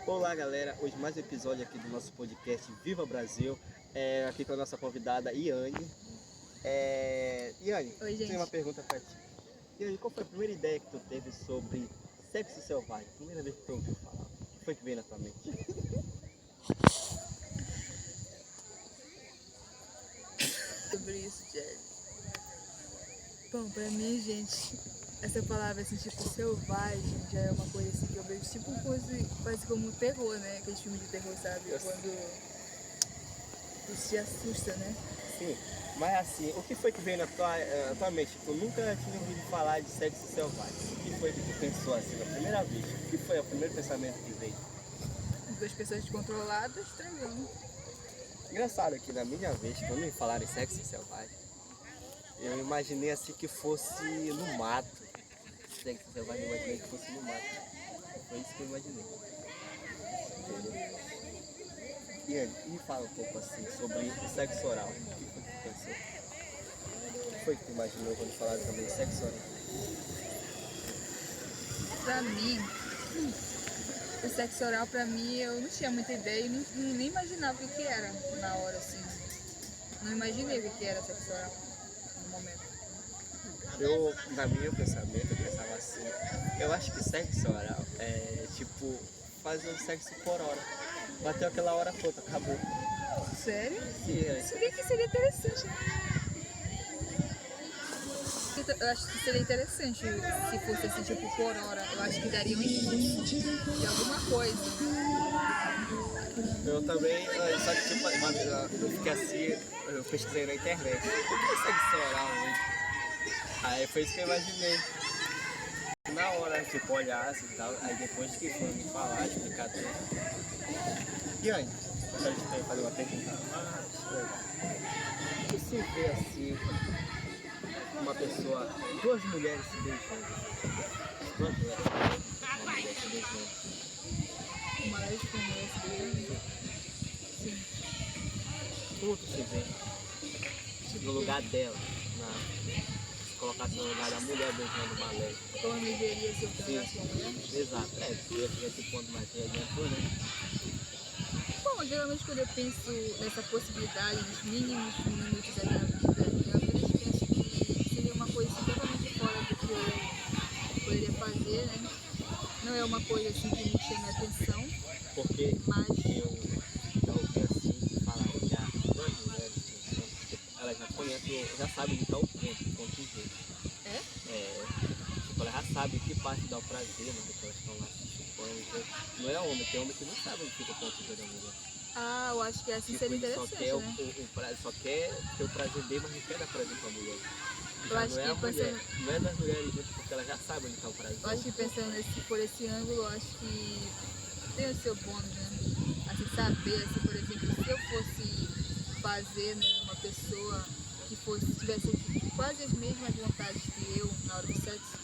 Olá galera, hoje mais um episódio aqui do nosso podcast Viva Brasil, aqui com a nossa convidada Iane. Iane, Oi, gente. tenho uma pergunta pra ti. Iane, qual foi a primeira ideia que tu teve sobre sexo selvagem? Primeira vez que tu ouviu falar, o que foi que veio na tua mente? Sobre isso, Jerry. Bom, pra mim, gente, essa palavra assim, tipo, selvagem, já é uma coisa assim que eu vejo tipo coisa quase como terror, né? Aquele filme de terror, sabe? Quando isso te assusta, né? Sim, mas assim, o que foi que veio na tua mente? Tu nunca tinha ouvido falar de sexo selvagem. O que foi que tu pensou assim na primeira vez? O que foi o primeiro pensamento que veio? Duas pessoas controladas transando. Engraçado que na minha vez, quando me falaram em sexo selvagem, eu imaginei assim que fosse no mato. Sexo selvagem, eu imaginei que fosse no mato. Foi isso que eu imaginei. Entendeu? Iane, me fala um pouco assim sobre o sexo oral. O que foi que tu pensou? O que foi que tu imaginou quando falaram também sexo oral? Pra mim, o sexo oral, pra mim, eu não tinha muita ideia e nem imaginava o que era na hora, assim. Não imaginei o que era sexo oral no momento. Eu, na minha pensamento, eu pensava assim, eu acho que sexo oral é tipo fazer um sexo por hora. Bateu aquela hora toda, acabou. Sério? Sim, Seria que seria interessante, né? Eu acho que seria interessante se fosse assim, tipo, por hora. Eu acho que daria um impulso de alguma coisa. eu também, só que tipo, eu fiquei assim, eu pesquisei na internet. O que é sexo oral, né? Aí foi isso que eu imaginei. Na hora, tipo, olhasse e tal, aí depois que for me falar, explicar tudo. Iane, eu quero te fazer uma pergunta mais legal. O que se vê assim, uma pessoa, duas mulheres se beijando? Duas mulheres, uma mulher se beijando. Uma lésbica, uma lésbica. Sim. Como tu se vê no lugar dela, se colocasse no lugar da mulher beijando uma lésbica? Como eu me veria se eu pegasse uma mulher? Exato, eu ia chegar a esse ponto mais adiantou, né? Bom, geralmente quando eu penso nessa possibilidade, nos mínimos minutos da minha vida, eu apenas penso que seria uma coisa assim, totalmente fora do que eu poderia fazer, né? Não é uma coisa assim que me chame a atenção, Porque mas eu já ouvi assim falar que as duas mulheres, elas já conhecem, já sabem de tal ponto G. Tipo, elas já sabem que parte dá o prazer, né? Que elas estão lá se chupando. Então, não é homem, tem homem que não sabe onde fica o ponto G da mulher. eu acho que assim Tipo, seria ele só interessante, quer né? o prazer, só quer ter o prazer dele, mas não quer dar prazer pra mulher. Eu Já acho não é que a mulher, pensando, não é das mulheres juntas, porque elas já sabem onde está o prazer. eu acho que pensando por esse ângulo, eu acho que tem o seu bônus, né? Assim, saber, assim, por exemplo, se eu fosse fazer, né, uma pessoa que tivesse quase as mesmas vontades que eu na hora do sexo,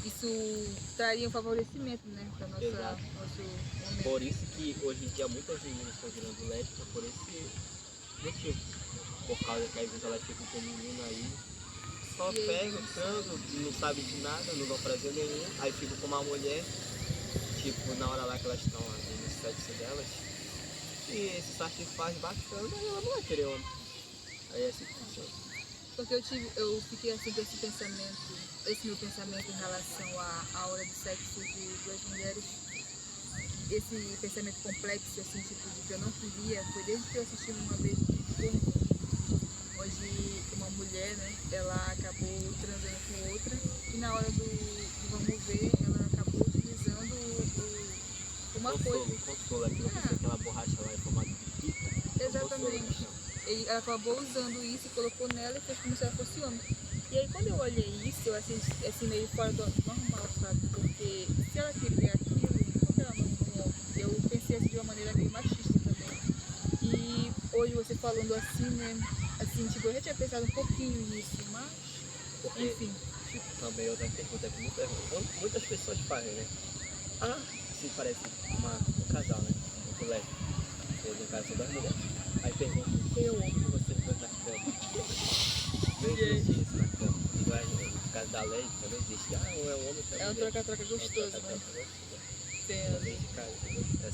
isso traria um favorecimento, né, para nosso momento. Por isso que hoje em dia muitas meninas estão virando lésbicas por esse motivo. Por causa que às vezes elas ficam com o menino aí, só E aí, pegam, transam, não sabem de nada, não dão prazer nenhum, aí ficam com uma mulher, tipo, na hora lá que elas estão lá no sexo delas, e esse satisfaz bacana, aí ela não vai querer homem. Aí é assim que funciona. porque eu fiquei assim com esse pensamento, esse meu pensamento em relação à hora do sexo de duas mulheres, esse pensamento complexo, assim, tipo, de que eu não queria, foi desde que eu assisti uma vez um vídeo pornô, onde uma mulher, né, ela acabou transando com outra, e na hora do vamos ver, ela acabou utilizando uma coisa. Consolo, aquilo que tem aquela borracha lá em formato de pipa. Exatamente. E ela acabou usando isso e colocou nela e fez como se ela fosse homem. E aí quando eu olhei isso, eu achei assim meio fora do normal, sabe? Porque se ela queria aquilo, por que ela não foi homem? Eu pensei assim de uma maneira meio machista também. E hoje você falando assim, né? Assim, tipo, eu já tinha pensado um pouquinho nisso, mas Porque, enfim. tipo, também outra pergunta que muitas pessoas fazem, né? Ah, se parece um casal, né? Muito leve. Eles no caso são das mulheres. Aí pergunta, quem é o homem de vocês dois na cama? Não existe isso na cama. No caso da lésbica, não existe. Ah, um é o homem, outro é a É um mulher. troca-troca gostoso, né? É Entendo. assim